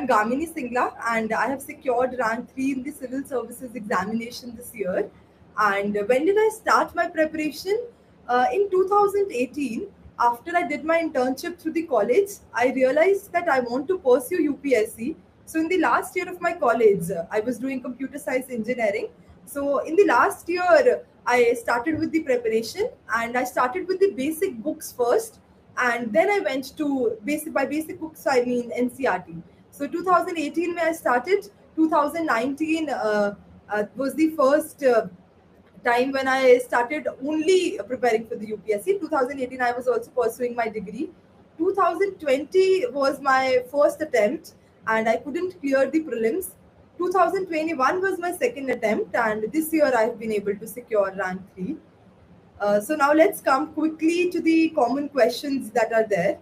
I'm Gamini Singla, and I have secured rank 3 in the civil services examination this year. And when did I start my preparation? In 2018, after I did my internship through the college, I realized that I want to pursue UPSC. So in the last year of my college, I was doing computer science engineering. So in the last year, I started with the preparation, and I started with the basic books first, and then I went to basic. By basic books I mean NCRT. So 2018 when I started, 2019 was the first time when I started only preparing for the UPSC. 2018 I was also pursuing my degree. 2020 was my first attempt, and I couldn't clear the prelims. 2021 was my second attempt, and this year I have been able to secure rank 3. So now let's come quickly to the common questions that are there.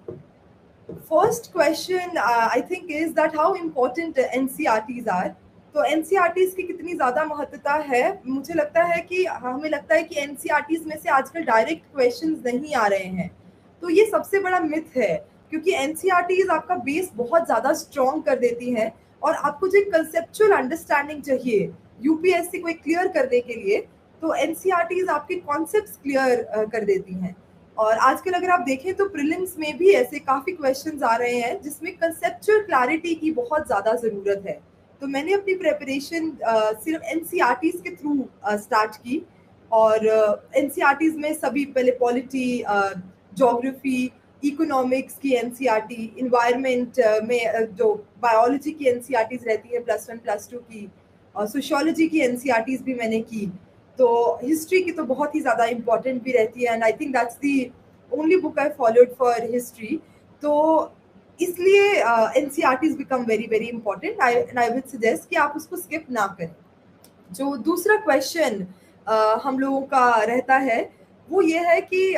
First question I think is that how important NCRTs are. तो NCRTs की कितनी ज़्यादा महत्वता है, मुझे लगता है कि हमें लगता है कि NCRTs में से आजकल डायरेक्ट क्वेश्चंस नहीं आ रहे हैं, तो ये सबसे बड़ा मिथ है, क्योंकि NCRTs आपका बेस बहुत ज़्यादा स्ट्रॉन्ग कर देती हैं, और आपको जो कंसेप्चुअल अंडरस्टैंडिंग चाहिए यूपीएससी को क्लियर करने के लिए, तो NCRTs आपके कॉन्सेप्ट्स क्लियर कर देती हैं. और आजकल अगर आप देखें तो प्रीलिम्स में भी ऐसे काफ़ी क्वेश्चंस आ रहे हैं जिसमें कंसेप्चुअल क्लैरिटी की बहुत ज़्यादा ज़रूरत है. तो मैंने अपनी प्रेपरेशन सिर्फ NCRTs के थ्रू स्टार्ट की, और NCRTs में सभी पहले पॉलिटी, ज्योग्राफी, इकोनॉमिक्स की NCRT, इन्वायरमेंट में जो बायोलॉजी की NCRTs रहती है +1 +2 की, और सोशियोलॉजी की NCRTs भी मैंने की. तो हिस्ट्री की तो बहुत ही ज़्यादा इम्पॉर्टेंट भी रहती है, and I think that's the only book I followed for history. तो इसलिए NCRTs become very very important, and I would suggest कि आप उसको स्किप ना करें. जो दूसरा क्वेश्चन हम लोगों का रहता है वो ये है कि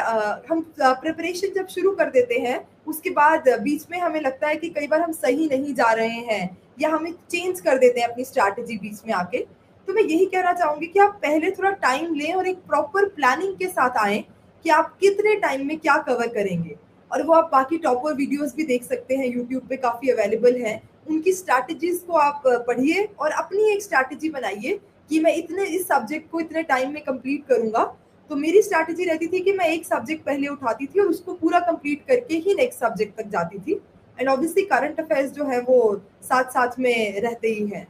हम प्रिपरेशन जब शुरू कर देते हैं उसके बाद बीच में हमें लगता है कि कई बार हम सही नहीं जा रहे हैं, या हमें चेंज कर देते हैं अपनी स्ट्रैटेजी बीच में आके. तो मैं यही कहना चाहूँगी कि आप पहले थोड़ा टाइम लें और एक प्रॉपर प्लानिंग के साथ आएँ कि आप कितने टाइम में क्या कवर करेंगे. और वो आप बाकी टॉपर वीडियोस भी देख सकते हैं, यूट्यूब पे काफ़ी अवेलेबल हैं. उनकी स्ट्रैटेजीज को आप पढ़िए और अपनी एक स्ट्रैटेजी बनाइए कि मैं इतने इस सब्जेक्ट को इतने टाइम में कंप्लीट करूँगा. तो मेरी स्ट्रैटेजी रहती थी कि मैं एक सब्जेक्ट पहले उठाती थी और उसको पूरा कंप्लीट करके ही नेक्स्ट सब्जेक्ट तक जाती थी. एंड ऑब्वियसली करंट अफेयर्स जो है वो साथ साथ में रहते ही हैं.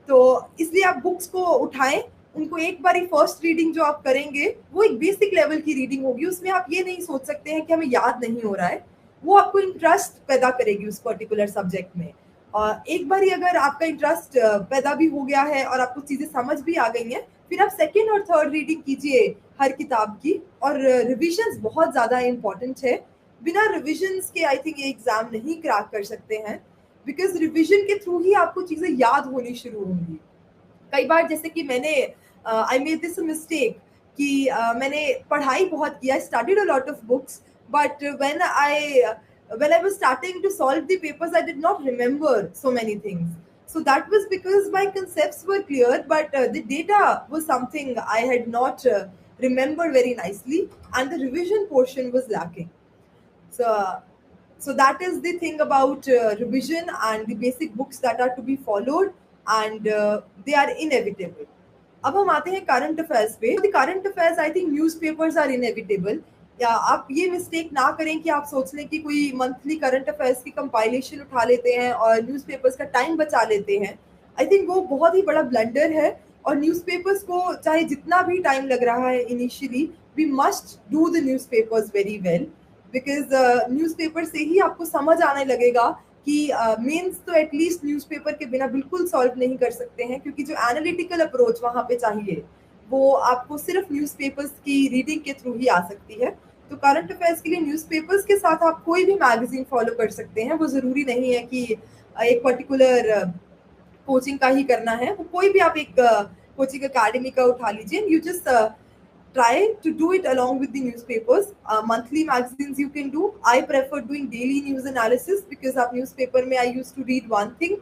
तो इसलिए आप बुक्स को उठाएं, उनको एक बारी फर्स्ट रीडिंग जो आप करेंगे वो एक बेसिक लेवल की रीडिंग होगी. उसमें आप ये नहीं सोच सकते हैं कि हमें याद नहीं हो रहा है, वो आपको इंटरेस्ट पैदा करेगी उस पर्टिकुलर सब्जेक्ट में. और एक बारी अगर आपका इंटरेस्ट पैदा भी हो गया है और आपको चीज़ें समझ भी आ गई हैं, फिर आप सेकेंड और थर्ड रीडिंग कीजिए हर किताब की. और रिविजन्स बहुत ज़्यादा इम्पॉर्टेंट है. बिना रिविजन्स के आई थिंक ये एग्ज़ाम नहीं क्रैक कर सकते हैं, बिकॉज रिविजन के थ्रू ही आपको चीज़ें याद होनी शुरू होंगी. कई बार जैसे कि मैंने आई मेड दिस मिस्टेक कि मैंने पढ़ाई बहुत किया, studied a lot of books, but when I was starting to solve the papers, I did not remember so many things. So that was because my concepts were clear, but the data was something I had not remembered very nicely, and the revision portion was lacking. So that is the thing about revision and the basic books that are to be followed, and they are inevitable. अब हम आते हैं current affairs पे. The current affairs I think newspapers are inevitable. या आप ये mistake ना करें कि आप सोच लें कि कोई मंथली करंट अफेयर्स की कंपाइलेशन उठा लेते हैं और न्यूज़पेपर्स का टाइम बचा लेते हैं. आई थिंक वो बहुत ही बड़ा ब्लंडर है. और न्यूज़पेपर्स को चाहे जितना भी टाइम लग रहा है initially, we must do the newspapers very well, because newspaper से ही आपको समझ आने लगेगा कि मेंस तो एटलीस्ट न्यूज़पेपर के बिना बिल्कुल सॉल्व नहीं कर सकते हैं, क्योंकि जो एनालिटिकल अप्रोच वहाँ पे चाहिए वो आपको सिर्फ न्यूज़पेपर्स की रीडिंग के थ्रू ही आ सकती है. तो करंट अफेयर्स के लिए न्यूज़पेपर्स के साथ आप कोई भी मैगजीन फॉलो कर सकते हैं. वो ज़रूरी नहीं है कि एक पर्टिकुलर कोचिंग का ही करना है. वो कोई भी आप एक कोचिंग अकेडमी का उठा लीजिए. You just try to do it along with the newspapers. Monthly magazines you can do. I prefer doing daily news analysis because of newspaper mein I used to read one thing,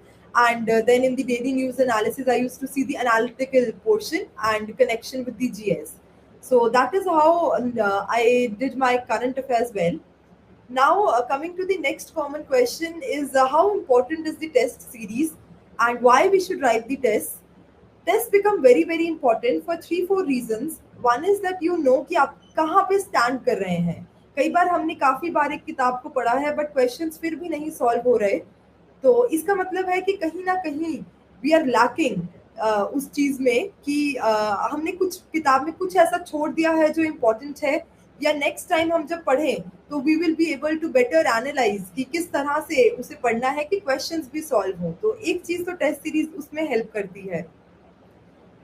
and then in the daily news analysis I used to see the analytical portion and connection with the GS. So that is how I did my current affairs well. Now, coming to the next common question is how important is the test series and why we should write the tests. Tests become very very important for 3-4 reasons. One is that you know कि आप कहाँ पे stand कर रहे हैं. कई बार हमने काफी बार एक किताब को पढ़ा है बट क्वेश्चंस फिर भी नहीं सॉल्व हो रहे, तो इसका मतलब है कि कहीं ना कहीं वी आर लैकिंग उस चीज में कि हमने कुछ किताब में कुछ ऐसा छोड़ दिया है जो इम्पोर्टेंट है, या नेक्स्ट टाइम हम जब पढ़ें तो we will be able to better analyse कि किस तरह से उसे पढ़ना है कि क्वेश्चंस भी सॉल्व हो. तो एक चीज तो टेस्ट सीरीज उसमें हेल्प करती है.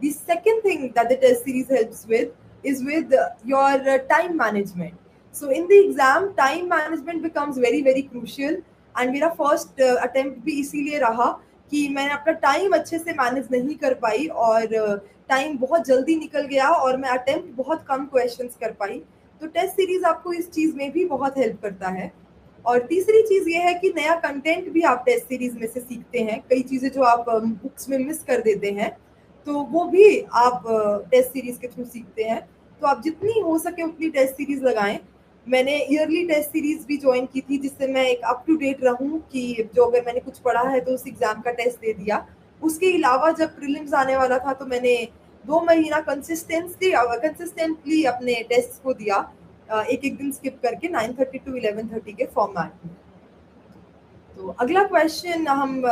The second thing that the test series helps with is with your time management. So in the exam, time management becomes very very crucial. And मेरा first attempt भी इसीलिए रहा कि मैंने अपना टाइम अच्छे से मैनेज नहीं कर पाई और टाइम बहुत जल्दी निकल गया और मैं अटेम्प्ट बहुत कम क्वेश्चंस कर पाई. तो टेस्ट सीरीज आपको इस चीज़ में भी बहुत हेल्प करता है. और तीसरी चीज़ ये है कि नया कंटेंट भी आप टेस्ट सीरीज में से सीखते हैं. कई चीज़ें जो आप बुक्स में मिस कर देते हैं तो वो भी आप टेस्ट सीरीज के थ्रू सीखते हैं. तो आप जितनी हो सके उतनी टेस्ट सीरीज लगाएं. मैंने ईयरली टेस्ट सीरीज भी ज्वाइन की थी जिससे मैं एक अप टू डेट रहूं कि जो अगर मैंने कुछ पढ़ा है तो उस एग्जाम का टेस्ट दे दिया. उसके अलावा जब प्रीलिम्स आने वाला था तो मैंने 2 महीना कंसिस्टेंटली अपने टेस्ट को दिया, एक एक दिन स्किप करके 9:30 to 11:30 के फॉर्मेट में. तो अगला क्वेश्चन हम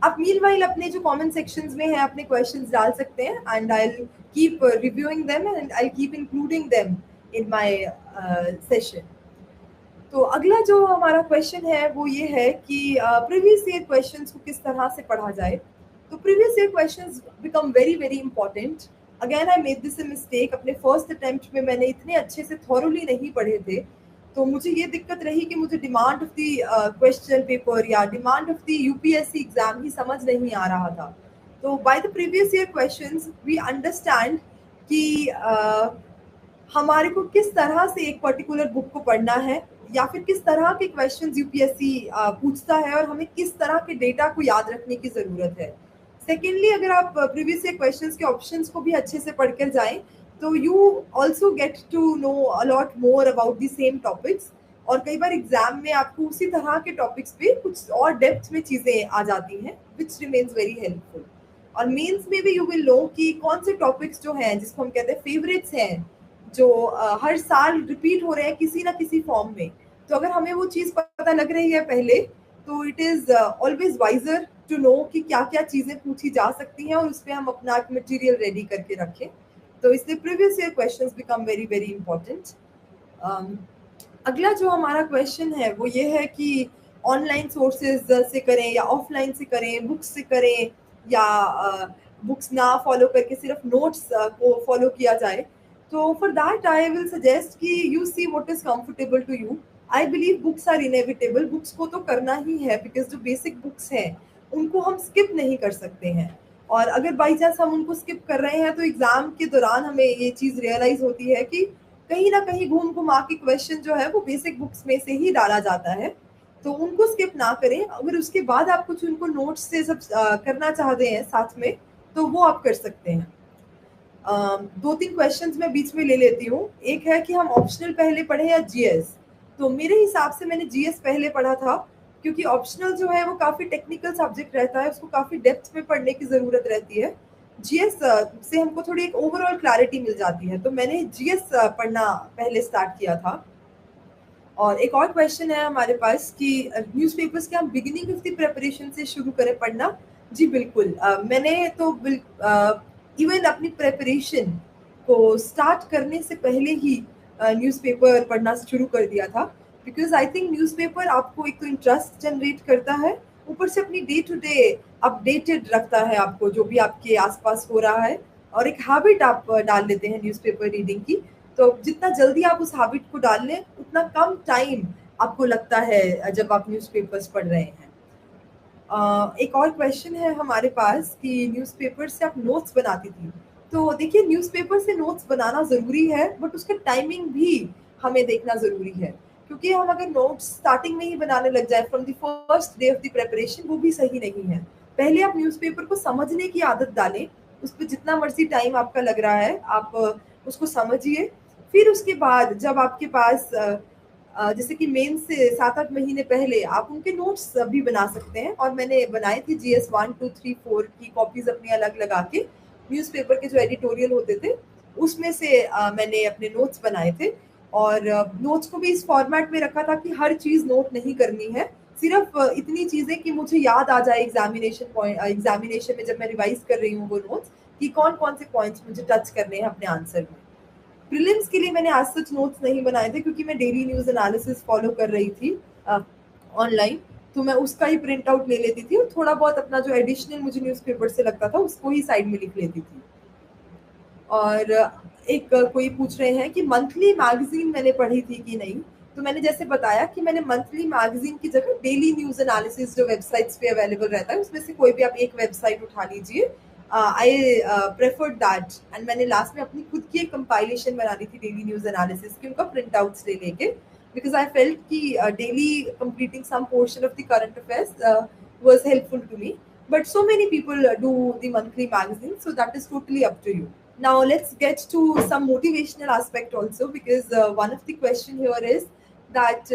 आप मीनवाइल अपने जो कमेंट सेक्शंस में है अपने क्वेश्चंस डाल सकते हैं and I will keep reviewing them and I keep including them in my session. तो अगला जो हमारा क्वेश्चन है वो ये है कि प्रीवियस ईयर क्वेश्चंस को किस तरह से पढ़ा जाए. तो previous year questions become very very important. Again I made this a mistake. अपने फर्स्ट अटेम्प्ट में मैंने इतने अच्छे से थॉरोली नहीं पढ़े थे, तो मुझे ये दिक्कत रही कि मुझे demand of the question paper या demand of the UPSC exam ही समझ नहीं आ रहा था. तो by the previous year questions we understand कि हमारे को किस तरह से एक पर्टिकुलर बुक को पढ़ना है या फिर किस तरह के क्वेश्चंस यूपीएससी पूछता है और हमें किस तरह के डेटा को याद रखने की ज़रूरत है. सेकेंडली, अगर आप प्रीवियस ईयर क्वेश्चंस के ऑप्शंस को भी अच्छे से पढ़ कर जाएं तो you also get to know a lot more about the same topics. और कई बार एग्जाम में आपको उसी तरह के टॉपिक्स पे कुछ और डेप्थ में चीज़ें आ जाती हैं विच रिमेन्स वेरी हेल्पफुल. और मेंस में भी यू विल नो कि कौन से टॉपिक्स जो हैं जिसको हम कहते हैं फेवरेट्स हैं, जो हर साल रिपीट हो रहे हैं किसी ना किसी फॉर्म में. तो अगर हमें वो चीज़ पता लग रही है पहले तो it is always wiser to know कि क्या क्या चीज़ें पूछी जा सकती हैं और उस पर हम अपना मटेरियल रेडी करके रखें. तो इसलिए previous year questions become very very important. अगला जो हमारा क्वेश्चन है वो ये है कि ऑनलाइन सोर्सेज से करें या ऑफलाइन से करें, बुक्स से करें या बुक्स ना फॉलो करके सिर्फ नोट्स को फॉलो किया जाए. तो for that I will suggest कि you see what is comfortable to you. I believe books are inevitable. Books को तो करना ही है बिकॉज जो बेसिक बुक्स हैं उनको हम स्किप नहीं कर सकते हैं. और अगर बाई चांस हम उनको स्किप कर रहे हैं तो एग्जाम के दौरान हमें ये चीज़ रियलाइज होती है कि कहीं ना कहीं घूम घुमा के क्वेश्चन जो है वो बेसिक बुक्स में से ही डाला जाता है. तो उनको स्किप ना करें. अगर उसके बाद आप कुछ उनको नोट्स से सब करना चाहते हैं साथ में तो वो आप कर सकते हैं. 2-3 क्वेश्चंस मैं बीच में ले लेती हूँ. एक है कि हम ऑप्शनल पहले पढ़े या जीएस. तो मेरे हिसाब से मैंने जीएस पहले पढ़ा था क्योंकि ऑप्शनल जो है वो काफ़ी टेक्निकल सब्जेक्ट रहता है, उसको काफ़ी डेप्थ में पढ़ने की ज़रूरत रहती है. जीएस से हमको थोड़ी एक ओवरऑल क्लैरिटी मिल जाती है, तो मैंने जीएस पढ़ना पहले स्टार्ट किया था. और एक और क्वेश्चन है हमारे पास कि न्यूज़पेपर्स के हम बिगिनिंग ऑफ द प्रिपरेशन से शुरू करें पढ़ना. जी बिल्कुल. मैंने तो इवन अपनी प्रिपरेशन को स्टार्ट करने से पहले ही न्यूज़पेपर पढ़ना शुरू कर दिया था बिकॉज आई थिंक न्यूज़पेपर आपको एक तो इंटरेस्ट जनरेट करता है, ऊपर से अपनी डे टू डे अपडेटेड रखता है आपको जो भी आपके आसपास हो रहा है, और एक हैबिट आप डाल लेते हैं न्यूज़पेपर रीडिंग की. तो जितना जल्दी आप उस हैबिट को डाल लें उतना कम टाइम आपको लगता है जब आप न्यूज़पेपर्स पढ़ रहे हैं. एक और क्वेश्चन है हमारे पास कि न्यूज़पेपर से आप नोट्स बनाती थी. तो देखिए, न्यूज़पेपर से नोट्स बनाना ज़रूरी है बट उसका टाइमिंग भी हमें देखना ज़रूरी है, क्योंकि हम अगर नोट्स स्टार्टिंग में ही बनाने लग जाए from the first day of the preparation वो भी सही नहीं है. पहले आप न्यूज़पेपर को समझने की आदत डालें. उस पर जितना मर्जी टाइम आपका लग रहा है आप उसको समझिए. फिर उसके बाद जब आपके पास जैसे कि मेन से 7-8 महीने पहले आप उनके नोट्स भी बना सकते हैं, और मैंने बनाए थे GS 1 2 3 4 की कॉपीज अपनी अलग लगा के, न्यूज़पेपर के जो एडिटोरियल होते थे उसमें से मैंने अपने नोट्स बनाए थे। और नोट्स को भी इस फॉर्मेट में रखा था कि हर चीज़ नोट नहीं करनी है, सिर्फ इतनी चीज़ें कि मुझे याद आ जाए एग्जामिनेशन में जब मैं रिवाइज कर रही हूँ वो नोट्स, कि कौन कौन से पॉइंट्स मुझे टच करने हैं अपने आंसर में। प्रीलिम्स के लिए मैंने आज सच नोट्स नहीं बनाए थे, क्योंकि मैं डेली न्यूज़ एनालिसिस फॉलो कर रही थी ऑनलाइन, तो मैं उसका ही प्रिंट आउट ले लेती थी, और थोड़ा बहुत अपना जो एडिशनल मुझे न्यूज़पेपर से लगता था उसको ही साइड में लिख लेती थी। और एक कोई पूछ रहे हैं कि मंथली मैगज़ीन मैंने पढ़ी थी कि नहीं, तो मैंने जैसे बताया कि मैंने मंथली मैगज़ीन की जगह डेली न्यूज़ एनालिसिस जो वेबसाइट्स पे अवेलेबल रहता है, उसमें से कोई भी आप एक वेबसाइट उठा लीजिए। आई प्रेफर्ड दैट, एंड मैंने लास्ट में अपनी खुद की एक कंपाइलेशन बना दी थी डेली न्यूज़ एनालिसिस की, उनका प्रिंट आउट्स ले लेके, बिकॉज आई फेल्ट कि daily completing some portion of the current affairs was helpful to me. But so many people do the monthly magazine, so that is totally up to you. Now let's get to some motivational aspect also, because one of the question here is that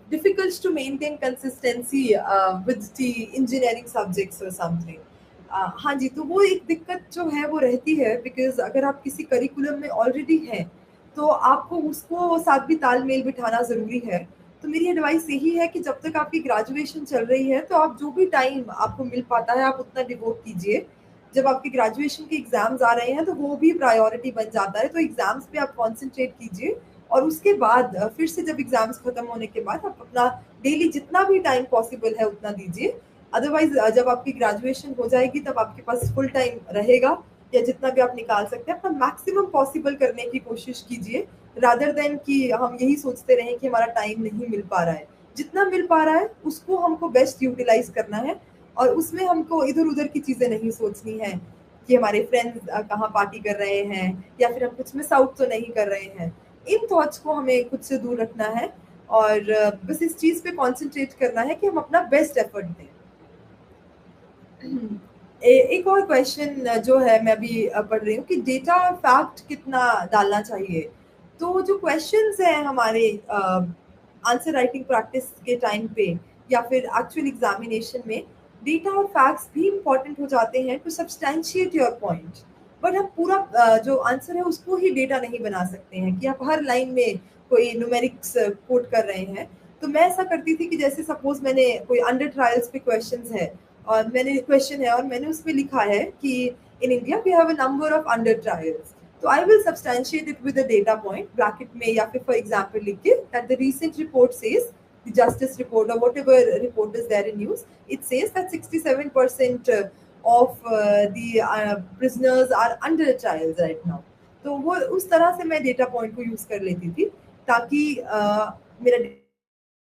difficult to maintain consistency with the engineering subjects or something. हाँ जी, तो वो एक दिक्कत जो है वो रहती है, बिकॉज अगर आप किसी करिकुलम में ऑलरेडी हैं तो आपको उसको साथ भी तालमेल बिठाना ज़रूरी है। तो मेरी एडवाइस यही है कि जब तक आपकी ग्रेजुएशन चल रही है तो आप जो भी टाइम आपको मिल पाता है आप उतना डिवोट कीजिए। जब आपके ग्रेजुएशन के एग्जाम्स आ रहे हैं तो वो भी प्रायोरिटी बन जाता है, तो एग्जाम्स पे आप कॉन्सेंट्रेट कीजिए, और उसके बाद फिर से जब एग्जाम्स खत्म होने के बाद आप अपना डेली जितना भी टाइम पॉसिबल है उतना दीजिए। अदरवाइज जब आपकी ग्रेजुएशन हो जाएगी तब आपके पास फुल टाइम रहेगा, या जितना भी आप निकाल सकते हैं अपना मैक्सिमम पॉसिबल करने की कोशिश कीजिए, रादर देन कि हम यही सोचते रहें कि हमारा टाइम नहीं मिल पा रहा है। जितना मिल पा रहा है उसको हमको बेस्ट यूटिलाइज करना है, और उसमें हमको इधर उधर की चीज़ें नहीं सोचनी है कि हमारे फ्रेंड्स कहाँ पार्टी कर रहे हैं, या फिर हम कुछ मिस आउट तो नहीं कर रहे हैं। इन थॉट्स को हमें खुद से दूर रखना है, और बस इस चीज़ पे कॉन्सेंट्रेट करना है कि हम अपना बेस्ट एफर्ट दें। एक और क्वेश्चन जो है मैं अभी पढ़ रही हूँ कि डेटा और फैक्ट कितना डालना चाहिए। तो जो क्वेश्चंस हैं हमारे आंसर राइटिंग प्रैक्टिस के टाइम पे या फिर एक्चुअल एग्जामिनेशन में, डेटा और फैक्ट्स भी इम्पॉर्टेंट हो जाते हैं to substantiate your point. But हम पूरा जो आंसर है उसको ही डेटा नहीं बना सकते हैं कि आप हर लाइन में कोई न्यूमेरिक्स कोट कर रहे हैं। तो मैं ऐसा करती थी कि जैसे सपोज मैंने कोई अंडर ट्रायल्स पे क्वेश्चंस है, और मैंने उसमें लिखा है कि in India we have a number of under trials, तो I will substantiate it with a data point bracket में, या फिर फॉर एग्जांपल लिख के that the recent report says the justice report or whatever report is there in news, it says that 67% of the prisoners are under trials right now. तो वो उस तरह से मैं डेटा पॉइंट को यूज कर लेती थी, ताकि मेरा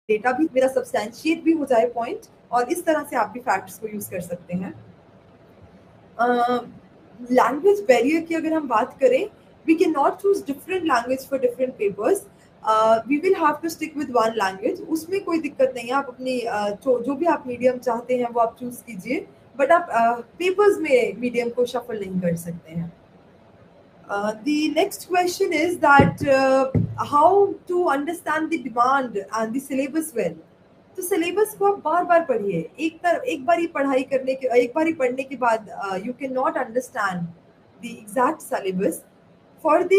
डेटा भी मेरा सब्सटैंशिएट भी हो जाए पॉइंट, और इस तरह से आप भी फैक्ट्स को यूज कर सकते हैं। लैंग्वेज बैरियर की अगर हम बात करें, we can not choose different language for different papers, we will have to stick with one language. उसमें कोई दिक्कत नहीं है, आप अपनी जो भी आप मीडियम चाहते हैं वो आप चूज कीजिए, बट आप पेपर्स में मीडियम को शफल नहीं कर सकते हैं। The next question is that how to understand the demand and the syllabus well. तो सिलेबस को आप बार बार पढ़िए, एक बार ही पढ़ने के बाद you can not understand the exact syllabus. For the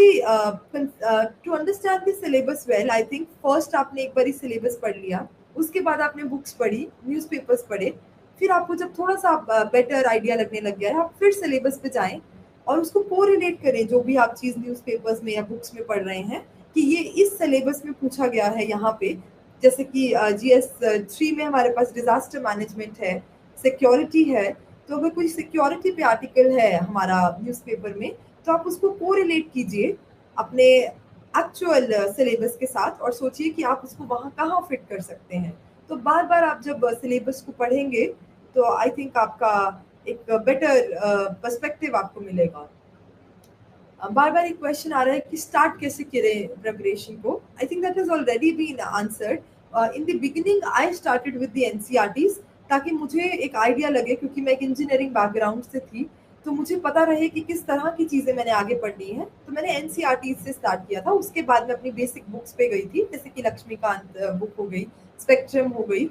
two understand the syllabus well, I think first आपने एक बार ही सिलेबस पढ़ लिया, उसके बाद आपने बुक्स पढ़ी, न्यूज़पेपर्स पढ़े, फिर आपको जब थोड़ा सा बेटर आइडिया लगने लग गया है आप फिर सिलेबस पे जाएं और उसको कोरिलेट करें जो भी आप चीज़ न्यूज़पेपर्स में या बुक्स में पढ़ रहे हैं कि ये इस सिलेबस में पूछा गया है यहाँ पे। जैसे कि GS 3 में हमारे पास डिजास्टर मैनेजमेंट है, सिक्योरिटी है, तो अगर कोई सिक्योरिटी पे आर्टिकल है हमारा न्यूज़पेपर में तो आप उसको कोरिलेट कीजिए अपने एक्चुअल सिलेबस के साथ और सोचिए कि आप उसको वहाँ कहाँ फिट कर सकते हैं। तो बार बार आप जब सिलेबस को पढ़ेंगे तो आई थिंक आपका एक बेटर पर्सपेक्टिव आपको मिलेगा। बार बार एक क्वेश्चन आ रहा है कि स्टार्ट कैसे करें प्रिपरेशन को। I think that has already been answered. In the beginning I started with the NCERTs ताकि मुझे एक आइडिया लगे, क्योंकि मैं एक इंजीनियरिंग बैकग्राउंड से थी, तो मुझे पता रहे कि किस तरह की चीज़ें मैंने आगे पढ़नी है, तो मैंने एनसीईआरटी से स्टार्ट किया था। उसके बाद मैं अपनी बेसिक बुक्स पे गई थी, जैसे कि लक्ष्मीकांत बुक हो गई, स्पेक्ट्रम हो गई,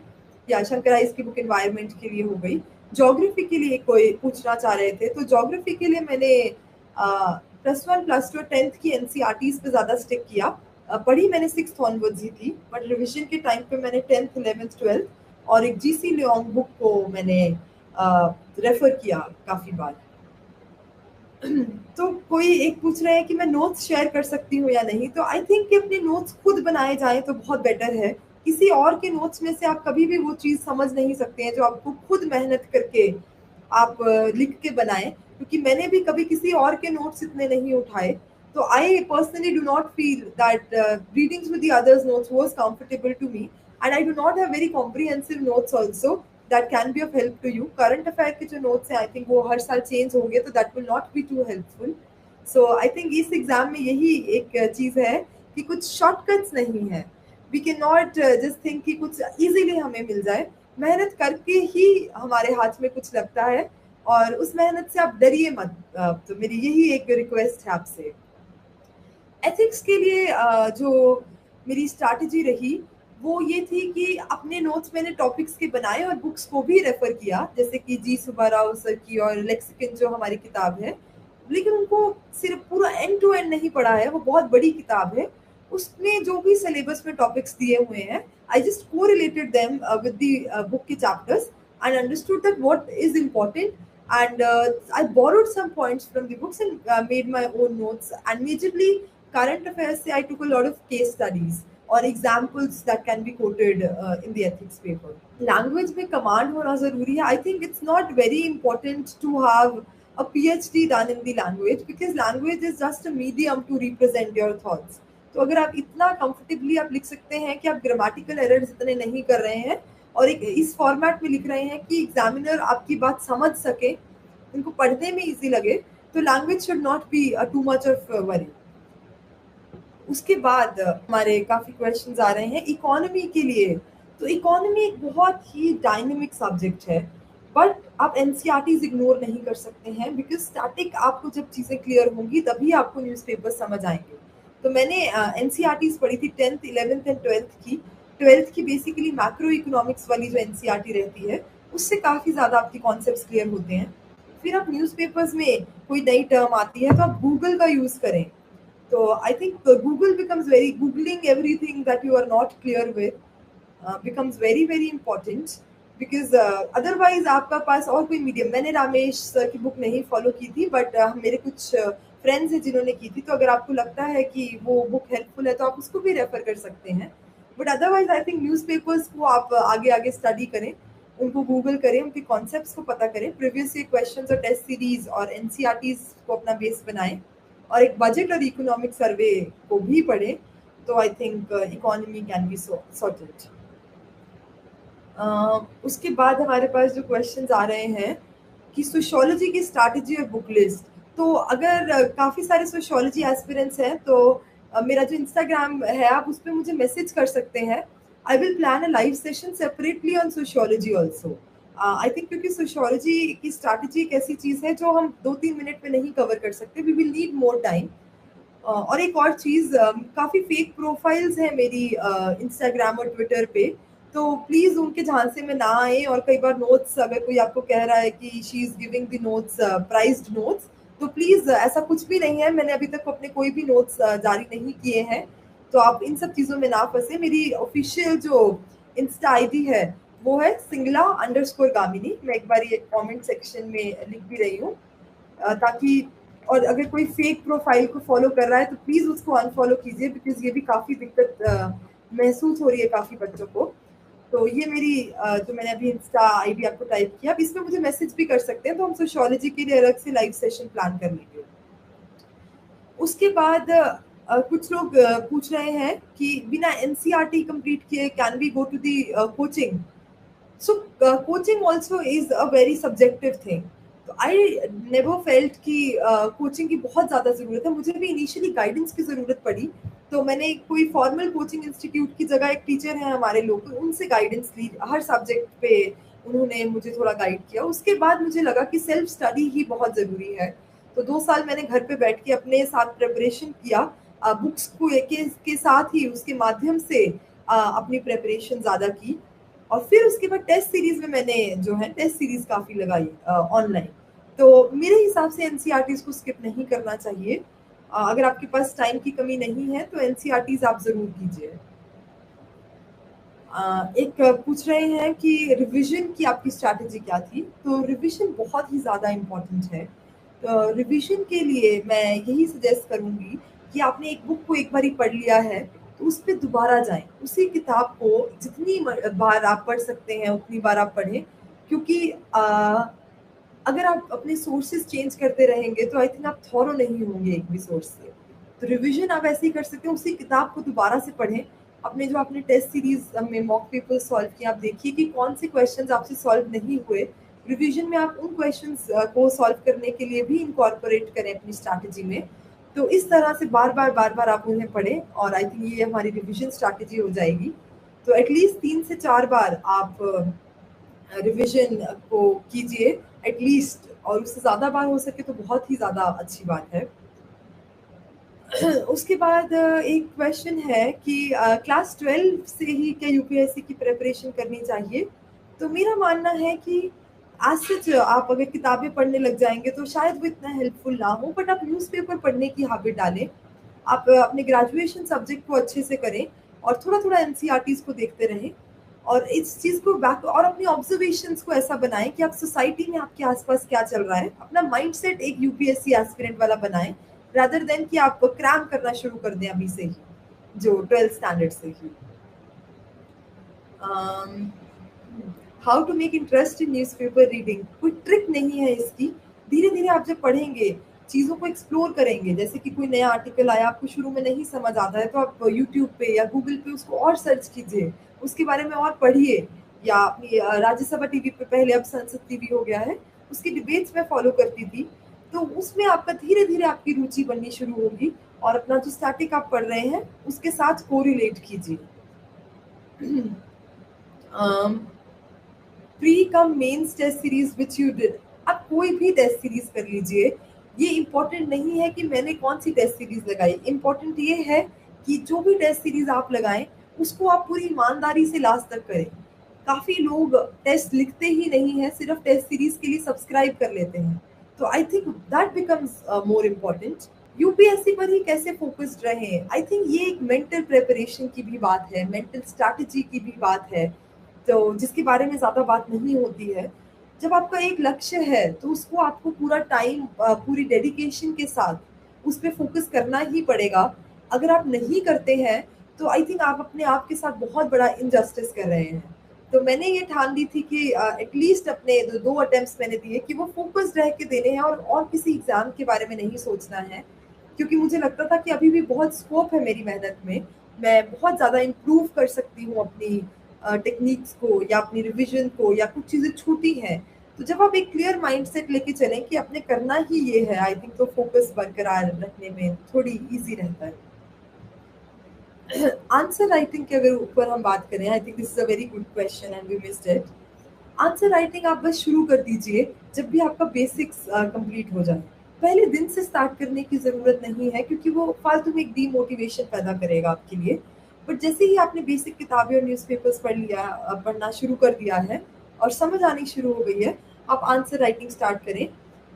या शंकर राइस की बुक एनवायरनमेंट के लिए हो गई। ज्योग्राफी के लिए कोई पूछना चाह रहे थे, तो ज्योग्राफी के लिए मैंने plus one plus two 10th की एनसीईआरटीज पे ज़्यादा स्टिक किया। पढ़ी मैंने 6th ऑनवर्ड्स ही थी, बट रिविजन के टाइम पे मैंने 10th 11th 12th और एक जीसी लियोंग बुक को मैंने रेफर किया काफ़ी बार। तो कोई एक पूछ रहे हैं कि मैं नोट्स शेयर कर सकती हूँ या नहीं, तो आई थिंक कि अपने नोट्स खुद बनाए जाएं तो बहुत बेटर है। किसी और के नोट्स में से आप कभी भी वो चीज़ समझ नहीं सकते हैं जो आपको खुद मेहनत करके आप लिख के बनाएं, क्योंकि मैंने भी कभी किसी और के नोट्स इतने नहीं उठाए। तो I personally do not feel that reading through the others notes was comfortable to me, and I do not have very comprehensive notes also that can be of help to you. Current affair के जो notes हैं I think वो हर साल change होंगे, तो that will not be too helpful. So I think इस exam में यही एक चीज़ है कि कुछ शॉर्टकट्स नहीं है। We can not just think कि कुछ इजीली हमें मिल जाए। मेहनत करके ही हमारे हाथ में कुछ लगता है, और उस मेहनत से आप डरिए मत। तो मेरी यही एक रिक्वेस्ट है आपसे। एथिक्स के लिए जो मेरी स्ट्रैटेजी रही वो ये थी कि अपने नोट्स मैंने टॉपिक्स के बनाए और बुक्स को भी रेफर किया, जैसे कि जी सुब्बाराव सर की और लेक्सिकन जो हमारी किताब है, लेकिन उनको सिर्फ पूरा एंड टू एंड नहीं पढ़ा है, वो बहुत बड़ी किताब है। उसमें जो भी सिलेबस में टॉपिक्स दिए हुए हैं, I just correlated them with the book के chapters and understood that what is important, and I borrowed some points from the books and made my own notes, and majorly current affairs se I took a lot of case studies or examples that can be quoted in the ethics paper. Language में command होना ज़रूरी है. I think it's not very important to have a PhD done in the language, because language is just a medium to represent your thoughts. तो अगर आप इतना comfortably आप लिख सकते हैं कि आप ग्रामेटिकल एरर्स इतने नहीं कर रहे हैं और एक इस फॉर्मेट में लिख रहे हैं कि एग्जामिनर आपकी बात समझ सके, उनको पढ़ने में इजी लगे, तो language should not be too much of worry. उसके बाद हमारे काफ़ी क्वेश्चंस आ रहे हैं इकोनॉमी के लिए। तो इकोनॉमी एक बहुत ही डायनेमिक सब्जेक्ट है, बट आप एनसीईआरटीज इग्नोर नहीं कर सकते हैं, बिकॉज स्टैटिक आपको जब चीज़ें क्लियर होंगी तभी आपको न्यूज़पेपर समझ आएंगे। तो मैंने एनसीईआरटीज पढ़ी थी 10th 11th एंड 12th की बेसिकली मैक्रो इकोनॉमिक्स वाली जो एनसीईआरटी रहती है, उससे काफ़ी ज़्यादा आपके कॉन्सेप्ट्स क्लियर होते हैं। फिर आप न्यूज़पेपर्स में कोई नई टर्म आती है तो आप गूगल का यूज़ करें। तो I think Google becomes very, googling everything that you are not clear with becomes very very important, because otherwise आपका पास और कोई मीडियम, मैंने रामेश सर की बुक नहीं फॉलो की थी, बट मेरे कुछ फ्रेंड्स हैं जिन्होंने की थी, तो अगर आपको लगता है कि वो बुक हेल्पफुल है तो आप उसको भी रेफर कर सकते हैं। But otherwise I think newspapers को आप आगे आगे स्टडी करें, उनको गूगल करें, उनके कॉन्सेप्ट्स को पता करें, प्रीवियस ईयर क्वेश्चंस और टेस्ट सीरीज और एनसीईआरटीज को अपना बेस बनाएं, और एक बजट और इकोनॉमिक सर्वे को भी पढ़ें, तो I think economy can be sorted. उसके बाद हमारे पास जो क्वेश्चंस आ रहे हैं कि सोशियोलॉजी की स्ट्रैटेजी और बुक लिस्ट। तो अगर काफ़ी सारे सोशियोलॉजी एस्पिरेंट्स हैं तो मेरा जो इंस्टाग्राम है आप उस पर मुझे मैसेज कर सकते हैं। I will plan a live session separately on sociology also. I think क्योंकि सोशियोलॉजी की स्ट्रैटेजी एक ऐसी चीज़ है जो हम 2-3 मिनट में नहीं कवर कर सकते, we will need more time. और एक और चीज़, काफ़ी फेक प्रोफाइल्स हैं मेरी इंस्टाग्राम और ट्विटर पे, तो प्लीज़ उनके झांसे में ना आए। और कई बार नोट्स अगर कोई आपको कह रहा है कि she is giving the notes prized notes, तो प्लीज़ ऐसा कुछ भी नहीं है। मैंने अभी तक अपने कोई भी नोट्स जारी नहीं किए हैं, तो आप इन सब चीज़ों में ना फंसे। मेरी ऑफिशियल जो इंस्टा आईडी है वो है _गामिनी। मैं एक बार ये कमेंट सेक्शन में लिख भी रही हूँ, ताकि, और अगर कोई फेक प्रोफाइल को फॉलो कर रहा है तो प्लीज़ उसको अनफॉलो कीजिए, बिकॉज ये भी काफ़ी दिक्कत महसूस हो रही है काफ़ी बच्चों को। तो ये मेरी जो मैंने अभी इंस्टा आईडी आपको टाइप किया, अब इसमें मुझे मैसेज भी कर सकते हैं, तो हम सोशियोलॉजी के लिए अलग से लाइव सेशन प्लान कर लेंगे। उसके बाद कुछ लोग पूछ रहे हैं कि बिना एनसीईआरटी कंप्लीट किए can we go to the coaching. So coaching also is a very subjective thing. तो आई नेवर फेल्ट कि कोचिंग की बहुत ज़्यादा ज़रूरत है। मुझे भी इनिशियली गाइडेंस की ज़रूरत पड़ी, तो मैंने कोई फॉर्मल कोचिंग इंस्टीट्यूट की जगह एक टीचर है हमारे लोकल, उनसे गाइडेंस ली हर सब्जेक्ट पे। उन्होंने मुझे थोड़ा गाइड किया। उसके बाद मुझे लगा कि सेल्फ स्टडी ही बहुत ज़रूरी है। तो 2 साल मैंने घर पे बैठ के अपने साथ प्रिपरेशन किया, बुक्स को के साथ ही उसके माध्यम से अपनी प्रिपरेशन ज़्यादा की। और फिर उसके बाद टेस्ट सीरीज़ में मैंने जो है टेस्ट सीरीज़ काफ़ी लगाई ऑनलाइन। तो मेरे हिसाब से एनसीईआरटीज़ को स्किप नहीं करना चाहिए। अगर आपके पास टाइम की कमी नहीं है तो एनसीईआरटीज़ आप ज़रूर कीजिए। एक पूछ रहे हैं कि रिवीजन की आपकी स्ट्रैटेजी क्या थी? तो रिवीजन बहुत ही ज़्यादा इम्पोर्टेंट है। रिवीजन के लिए मैं यही सजेस्ट करूँगी कि आपने एक बुक को एक बारी पढ़ लिया है, तो उस पे दोबारा जाएँ। उसी किताब को जितनी बार आप पढ़ सकते हैं, उतनी बार आप पढ़ें, क्योंकि अगर आप अपने सोर्सेज़ चेंज करते रहेंगे, तो आई थिंक आप थॉरो नहीं होंगे एक भी सोर्स से। तो रिवीजन आप ऐसे ही कर सकते हैं, उसी किताब को दोबारा से पढ़ें। अपने जो आपने टेस्ट सीरीज़ में मॉक पेपर सॉल्व किए, आप देखिए कि कौन से क्वेश्चंस आपसे सॉल्व नहीं हुए। रिवीजन में आप उन क्वेश्चंस को सॉल्व करने के लिए भी इनकॉर्पोरेट करें अपनी स्ट्रैटेजी में। तो इस तरह से बार-बार आप उन्हें पढ़ें और आई थिंक ये हमारी रिवीजन स्ट्रैटेजी हो जाएगी। तो एटलीस्ट 3 से 4 बार आप रिवीजन को कीजिए एटलीस्ट, और उससे ज़्यादा बार हो सके तो बहुत ही ज़्यादा अच्छी बात है। उसके बाद एक क्वेश्चन है कि क्लास 12 से ही क्या यूपीएससी की प्रिपरेशन करनी चाहिए? तो मेरा मानना है कि एज़ सच आप अगर किताबें पढ़ने लग जाएँगे तो शायद वो इतना हेल्पफुल ना हो, बट आप न्यूज़पेपर पढ़ने की हैबिट डालें। आप अपने ग्रेजुएशन सब्जेक्ट को अच्छे से करें और थोड़ा-थोड़ा एनसीईआरटीज़ को देखते रहें और इस चीज़ को बैक और अपनी ऑब्जर्वेशंस को ऐसा बनाएँ कि आप सोसाइटी में आपके आस-पास क्या चल रहा है, अपना माइंडसेट एक यूपीएससी एस्पिरेंट वाला बनाएँ, रादर देन कि आप क्रैम करना शुरू कर दें अभी से ही, जो 12th स्टैंडर्ड से ही। How to make interest in newspaper reading, कोई ट्रिक नहीं है इसकी। धीरे-धीरे आप जब पढ़ेंगे, चीज़ों को एक्सप्लोर करेंगे, जैसे कि कोई नया आर्टिकल आया, आपको शुरू में नहीं समझ आता है, तो आप यूट्यूब पे या गूगल पे उसको और सर्च कीजिए, उसके बारे में और पढ़िए। या अपनी राज्यसभा टीवी पे, पहले अब संसद टीवी हो गया है, उसकी डिबेट्स मैं फॉलो करती थी। तो उसमें आपका धीरे-धीरे आपकी रुचि बननी शुरू होगी और अपना जो स्टैटिक आप पढ़ रहे हैं, उसके साथ कोरिलेट कीजिए। Um pre cum mains test series which you did, आप कोई भी टेस्ट सीरीज कर लीजिए। ये इम्पोर्टेंट नहीं है कि मैंने कौन सी टेस्ट सीरीज लगाई, इम्पोर्टेंट ये है कि जो भी टेस्ट सीरीज आप लगाएं उसको आप पूरी ईमानदारी से लास्ट तक करें। काफ़ी लोग टेस्ट लिखते ही नहीं है, सिर्फ टेस्ट सीरीज के लिए सब्सक्राइब कर लेते हैं। तो I think that becomes more important. UPSC पर ही कैसे फोकस्ड रहें, आई थिंक ये एक मेंटल प्रिपरेशन की भी बात है, मेंटल स्ट्रैटेजी की भी बात है, तो जिसके बारे में ज़्यादा बात नहीं होती है। जब आपका एक लक्ष्य है तो उसको आपको पूरा टाइम पूरी डेडिकेशन के साथ उस पे फ़ोकस करना ही पड़ेगा। अगर आप नहीं करते हैं तो आई थिंक आप अपने आप के साथ बहुत बड़ा इनजस्टिस कर रहे हैं। तो मैंने ये ठान ली थी कि एटलीस्ट अपने 2 अटेम्प्ट्स मैंने दिए कि वो फ़ोकस्ड रह के देने हैं और किसी एग्ज़ाम के बारे में नहीं सोचना है। क्योंकि मुझे लगता था कि अभी भी बहुत स्कोप है मेरी मेहनत में। मैं बहुत ज़्यादा इम्प्रूव कर सकती हूँ अपनी टेक्निक्स को या अपनी रिवीजन को, या कुछ चीज़ें छूटी हैं। तो जब आप एक क्लियर माइंडसेट लेके चलें कि आपने करना ही ये है, आई थिंक तो फोकस बरकरार रखने में थोड़ी ईज़ी रहता है। आंसर राइटिंग के अगर ऊपर हम बात करें, I think this is a very good question and we missed it. Answer writing आप बस शुरू कर दीजिए जब भी आपका बेसिक्स कंप्लीट हो जाए। पहले दिन से स्टार्ट करने की ज़रूरत नहीं है, क्योंकि वो फालतू में एक डीमोटिवेशन पैदा करेगा आपके लिए। बट जैसे ही आपने बेसिक किताबें और न्यूज़पेपर्स पढ़ना शुरू कर दिया है और समझ आनी शुरू हो गई है, आप आंसर राइटिंग स्टार्ट करें।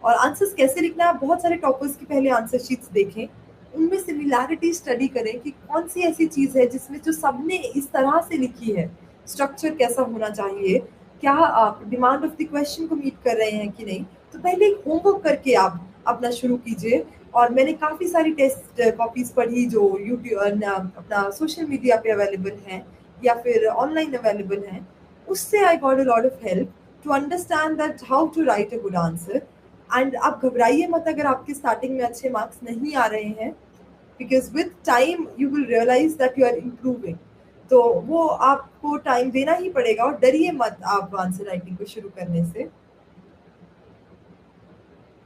और आंसर्स कैसे लिखना है, आप बहुत सारे टॉपर्स की पहले आंसर शीट्स देखें, उनमें सिमिलैरिटी स्टडी करें कि कौन सी ऐसी चीज़ है जिसमें जो सबने इस तरह से लिखी है, स्ट्रक्चर कैसा होना चाहिए, क्या आप डिमांड ऑफ द क्वेश्चन को मीट कर रहे हैं कि नहीं। तो पहले एक होमवर्क करके आप अपना शुरू कीजिए। और मैंने काफ़ी सारी टेस्ट कॉपीज़ पढ़ी जो यूट्यूब अपना सोशल मीडिया पे अवेलेबल हैं या फिर ऑनलाइन अवेलेबल हैं। उससे I got a lot of help to understand that how to write a good answer. And आप घबराइए मत अगर आपके स्टार्टिंग में अच्छे मार्क्स नहीं आ रहे हैं, because with time you will realise that you are improving. तो वो आपको टाइम देना ही पड़ेगा और डरिए मत आप आंसर राइटिंग को शुरू करने से।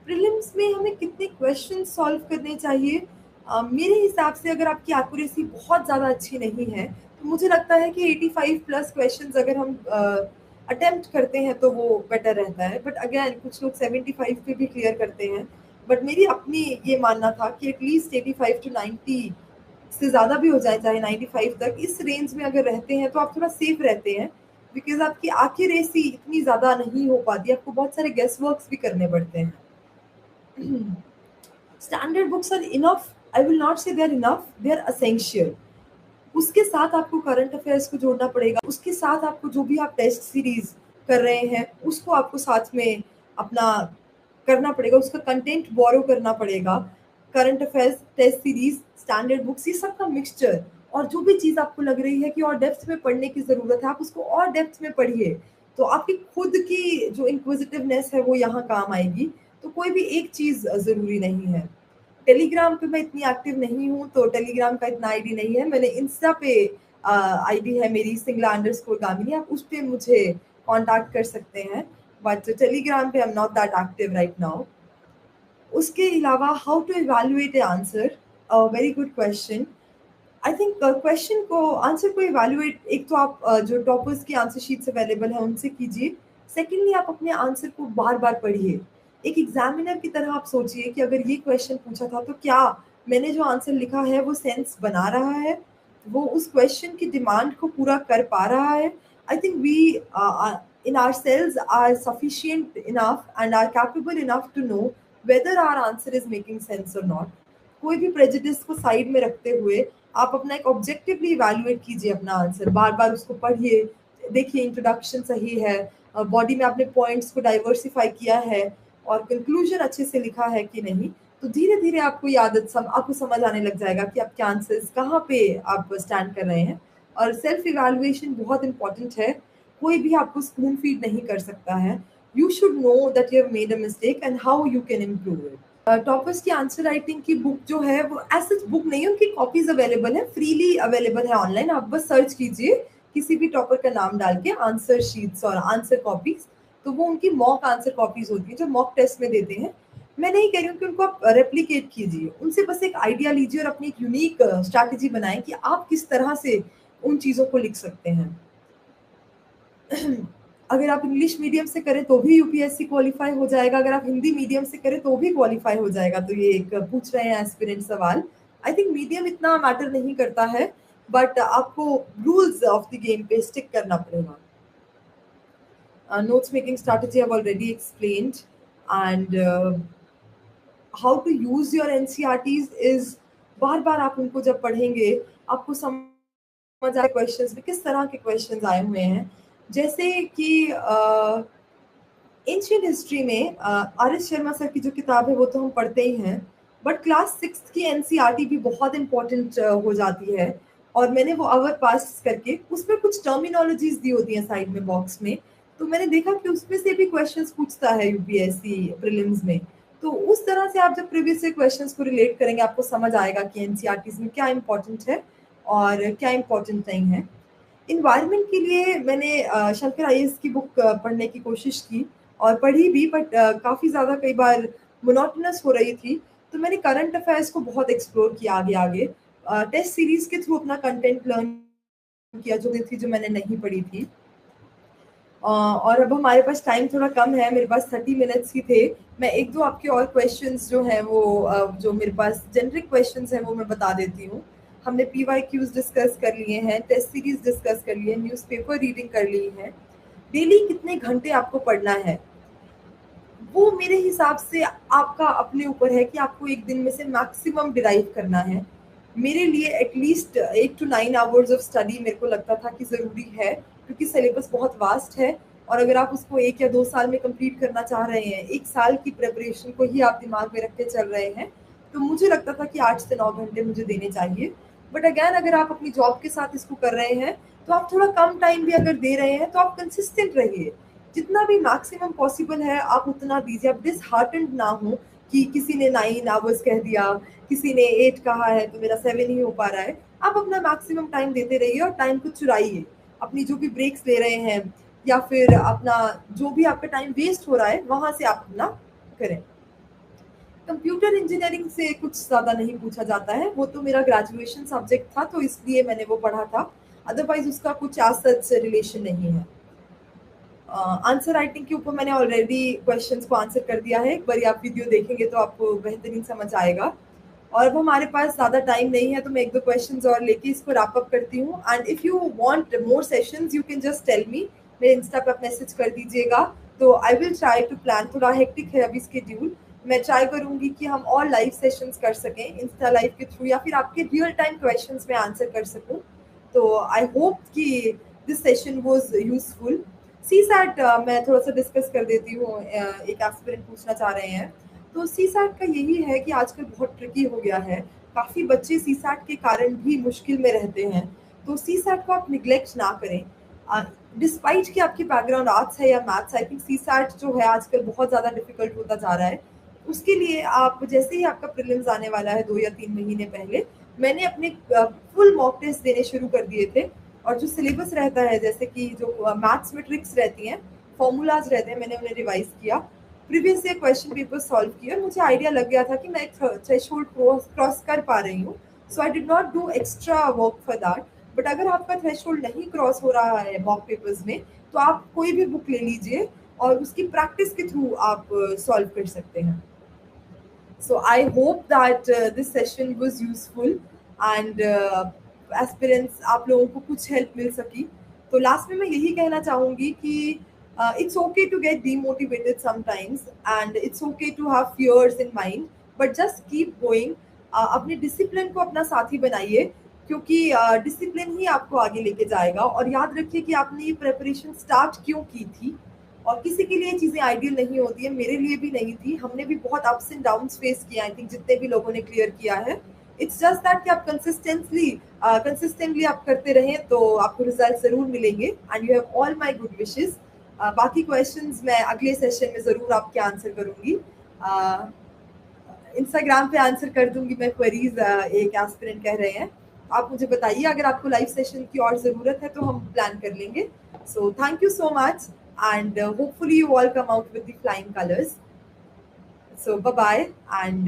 प्रीलिम्स में हमें कितने क्वेश्चन सॉल्व करने चाहिए? मेरे हिसाब से अगर आपकी एक्यूरेसी बहुत ज़्यादा अच्छी नहीं है, तो मुझे लगता है कि 85 प्लस क्वेश्चंस अगर हम अटेम्प्ट करते हैं तो वो बेटर रहता है। बट अगेन कुछ लोग 75 पे भी क्लियर करते हैं, बट मेरी अपनी ये मानना था कि एटलीस्ट 85 टू 90 से ज़्यादा भी हो जाए, चाहे 95 तक, इस रेंज में अगर रहते हैं तो आप थोड़ा सेफ रहते हैं, बिकॉज आपकी एक्यूरेसी इतनी ज़्यादा नहीं हो पाती, आपको बहुत सारे गेस वर्क्स भी करने पड़ते हैं। Standard books are enough, I will not say they are enough, they are essential. उसके साथ आपको करंट अफेयर्स को जोड़ना पड़ेगा, उसके साथ आपको जो भी आप टेस्ट सीरीज कर रहे हैं उसको आपको साथ में अपना करना पड़ेगा, उसका कंटेंट बोरो करना पड़ेगा। Current affairs, test series, standard books, ये सब का मिक्सचर, और जो भी चीज़ आपको लग रही है कि और डेप्थ में पढ़ने की ज़रूरत है, आप उसको और डेप्थ में पढ़िए, तो आपकी खुद की जो इंक्विजिटिवनेस है वो यहाँ काम आएगी। तो कोई भी एक चीज़ ज़रूरी नहीं है। टेलीग्राम पे मैं इतनी एक्टिव नहीं हूँ, तो टेलीग्राम का इतना आईडी नहीं है। मैंने इंस्टा पे आईडी है मेरी, /गामिनी, आप उस पे मुझे कांटेक्ट कर सकते हैं, बट टेलीग्राम पे I am not that active right now. उसके अलावा how to evaluate a answer, very good question. I think question को, आंसर को इवैल्यूएट, एक तो आप जो टॉपर्स की आंसर शीट्स अवेलेबल है उनसे कीजिए। सेकेंडली आप अपने आंसर को बार बार पढ़िए। एक एग्जामिनर की तरह आप सोचिए कि अगर ये क्वेश्चन पूछा था तो क्या मैंने जो आंसर लिखा है वो सेंस बना रहा है, वो उस क्वेश्चन की डिमांड को पूरा कर पा रहा है। I think we in ourselves are sufficient enough and are capable enough to know whether our answer is making sense or not. कोई भी प्रेजुडिस को साइड में रखते हुए आप अपना एक ऑब्जेक्टिवली इवैल्यूएट कीजिए अपना आंसर, बार बार उसको पढ़िए, देखिए इंट्रोडक्शन सही है, बॉडी में आपने पॉइंट्स को डाइवर्सिफाई किया है, और कंक्लूजन अच्छे से लिखा है कि नहीं। तो धीरे धीरे आपको ये आदत आपको समझ आने लग जाएगा कि आपके आंसर्स कहाँ पे आप स्टैंड कर रहे हैं। और सेल्फ इवैल्यूएशन बहुत इंपॉर्टेंट है, कोई भी आपको स्पून फीड नहीं कर सकता है। You should know that you have made a mistake and how you can improve it. Toppers की आंसर राइटिंग की बुक जो है वो ऐसे बुक नहीं है, उनकी कॉपीज अवेलेबल है, फ्रीली अवेलेबल है ऑनलाइन। आप बस सर्च कीजिए किसी भी टॉपर का नाम डाल के, आंसर शीट्स और आंसर कॉपीज, तो वो उनकी मॉक आंसर कॉपीज होती है जो मॉक टेस्ट में देते हैं। मैं नहीं कह रही हूँ कि उनको आप रेप्लिकेट कीजिए, उनसे बस एक आइडिया लीजिए और अपनी एक यूनिक स्ट्रैटेजी बनाएं कि आप किस तरह से उन चीज़ों को लिख सकते हैं। अगर आप इंग्लिश मीडियम से करें तो भी यूपीएससी क्वालिफाई हो जाएगा, अगर आप हिंदी मीडियम से करें तो भी क्वालिफाई हो जाएगा। तो ये एक पूछ रहे हैं एस्पिरेंट सवाल। आई थिंक मीडियम इतना मैटर नहीं करता है, बट आपको रूल्स ऑफ द गेम पे स्टिक करना पड़ेगा। Notes making strategy I have already explained, and how to use your NCERTs is, बार बार आप उनको जब पढ़ेंगे आपको समझ आए क्वेश्चंस में किस तरह के क्वेश्चंस आए हुए हैं। जैसे कि एंशियंट हिस्ट्री में आर एस शर्मा सर की जो किताब है वो तो हम पढ़ते ही हैं, बट क्लास 6 की एनसीईआरटी भी बहुत इंपॉर्टेंट हो जाती है। और मैंने वो अवर पास करके उसमें कुछ टर्मिनोलॉजीज दी होती हैं साइड में बॉक्स में, तो मैंने देखा कि उसमें से भी क्वेश्चंस पूछता है यूपीएससी प्रीलिम्स में। तो उस तरह से आप जब प्रीवियस से क्वेश्चंस को रिलेट करेंगे आपको समझ आएगा कि एनसीईआरटीज में क्या इंपॉर्टेंट है और क्या इंपॉर्टेंट नहीं है। इन्वायरमेंट के लिए मैंने शंकर आईएएस की बुक पढ़ने की कोशिश की और पढ़ी भी, बट काफ़ी ज़्यादा कई बार मोनोटोनस हो रही थी, तो मैंने करंट अफेयर्स को बहुत एक्सप्लोर किया आगे आगे, टेस्ट सीरीज के थ्रू अपना कंटेंट लर्न किया जो थी जो मैंने नहीं पढ़ी थी। और अब हमारे पास टाइम थोड़ा कम है, मेरे पास 30 मिनट्स ही थे। मैं एक दो आपके और क्वेश्चंस जो हैं वो जो मेरे पास जेनरिक क्वेश्चंस हैं वो मैं बता देती हूँ। हमने पीवाईक्यूज डिस्कस कर लिए हैं, टेस्ट सीरीज डिस्कस कर लिए हैं, न्यूज़पेपर रीडिंग कर ली है। डेली कितने घंटे आपको पढ़ना है वो मेरे हिसाब से आपका अपने ऊपर है कि आपको एक दिन में से मैक्सिमम डिराइव करना है। मेरे लिए at least 8 to 9 hours of study मेरे को लगता था कि ज़रूरी है, क्योंकि सिलेबस बहुत वास्ट है, और अगर आप उसको 1 या 2 साल में कंप्लीट करना चाह रहे हैं, 1 साल की प्रिपरेशन को ही आप दिमाग में रख के चल रहे हैं, तो मुझे लगता था कि 8 से 9 घंटे मुझे देने चाहिए। बट अगैन अगर आप अपनी जॉब के साथ इसको कर रहे हैं तो आप थोड़ा कम टाइम भी अगर दे रहे हैं तो आप कंसिस्टेंट रहिए, जितना भी मैक्सिमम पॉसिबल है आप उतना दीजिए। आप डिसहार्टेंड ना हो कि किसी ने 9 आवर्स कह दिया, किसी ने 8 कहा है तो मेरा 7 ही हो पा रहा है। आप अपना मैक्सिमम टाइम देते रहिए और टाइम को चुराइए। अपनी जो भी ब्रेक्स ले रहे हैं या फिर अपना जो भी आपका टाइम वेस्ट हो रहा है वहाँ से आप अपना करें। कंप्यूटर इंजीनियरिंग से कुछ ज़्यादा नहीं पूछा जाता है, वो तो मेरा ग्रेजुएशन सब्जेक्ट था तो इसलिए मैंने वो पढ़ा था, अदरवाइज उसका कुछ आज सच रिलेशन नहीं है। आंसर राइटिंग के ऊपर मैंने ऑलरेडी क्वेश्चंस को आंसर कर दिया है, एक बार आप वीडियो देखेंगे तो आपको बेहतरीन समझ आएगा। और अब हमारे पास ज़्यादा टाइम नहीं है तो मैं एक दो क्वेश्चंस और लेके इसको रैप अप करती हूँ। And if you want more sessions you can just tell me, मेरे इंस्टा पे आप मैसेज कर दीजिएगा। तो I will try to plan, थोड़ा हेक्टिक है अभी स्केड्यूल, मैं ट्राई करूंगी कि हम और लाइव सेशंस कर सकें इंस्टा लाइव के थ्रू, या फिर आपके रियल टाइम क्वेश्चंस में आंसर कर सकूं। तो आई होप कि this session was useful. CSAT मैं थोड़ा सा डिस्कस कर देती हूँ, एक एस्पिरेंट पूछना चाह रहे हैं। तो सी सैट का यही है कि आजकल बहुत ट्रिकी हो गया है, काफ़ी बच्चे सी सैट के कारण भी मुश्किल में रहते हैं। तो सी सैट को आप निग्लेक्ट ना करें। डिस्पाइट कि आपकी बैकग्राउंड आर्ट्स है या maths, I think CSAT जो है आजकल बहुत ज़्यादा डिफिकल्ट होता जा रहा है। उसके लिए आप जैसे ही आपका प्रीलिम्स आने वाला है 2 या 3 महीने पहले, मैंने अपने फुल मॉक टेस्ट देने शुरू कर दिए थे। और जो सिलेबस रहता है, जैसे कि जो मैथ्स में ट्रिक्स रहती हैं, फॉर्मूलाज रहते हैं, मैंने उन्हें रिवाइज किया, previous year question paper solve किया, और मुझे आइडिया लग गया था कि मैं एक थ्रेशोल्ड क्रॉस कर पा रही हूँ। So I did not do extra work for that. But अगर आपका थ्रेशोल्ड नहीं क्रॉस हो रहा है मॉक पेपर्स में, तो आप कोई भी बुक ले लीजिए और उसकी प्रैक्टिस के थ्रू आप सॉल्व कर सकते हैं। So I hope that this session was useful and aspirants आप लोगों को कुछ हेल्प मिल सकी। तो लास्ट में मैं यही कहना चाहूँगी कि it's okay to get demotivated sometimes and it's okay to have fears in mind, but just keep going। अपने डिसिप्लिन को अपना साथी बनाइए, क्योंकि डिसिप्लिन ही आपको आगे लेके जाएगा। और याद रखिए कि आपने ये प्रिपरेशन स्टार्ट क्यों की थी, और किसी के लिए चीज़ें आइडियल नहीं होती है, मेरे लिए भी नहीं थी, हमने भी बहुत अप्स एंड डाउन्स फेस किया, आई थिंक जितने भी लोगों ने क्लियर किया है। इट्स जस्ट दैट कि आप कंसिस्टेंटली आप करते रहें तो आपको रिजल्ट ज़रूर मिलेंगे। And you have all my good wishes. बाकी क्वेश्चंस मैं अगले सेशन में ज़रूर आपके आंसर करूँगी, इंस्टाग्राम पे आंसर कर दूंगी मैं क्वेरीज। एक एस्पिरेंट कह रहे हैं, आप मुझे बताइए अगर आपको लाइव सेशन की और ज़रूरत है तो हम प्लान कर लेंगे। So thank you so much and hopefully you all come out with the flying colors. So bye bye and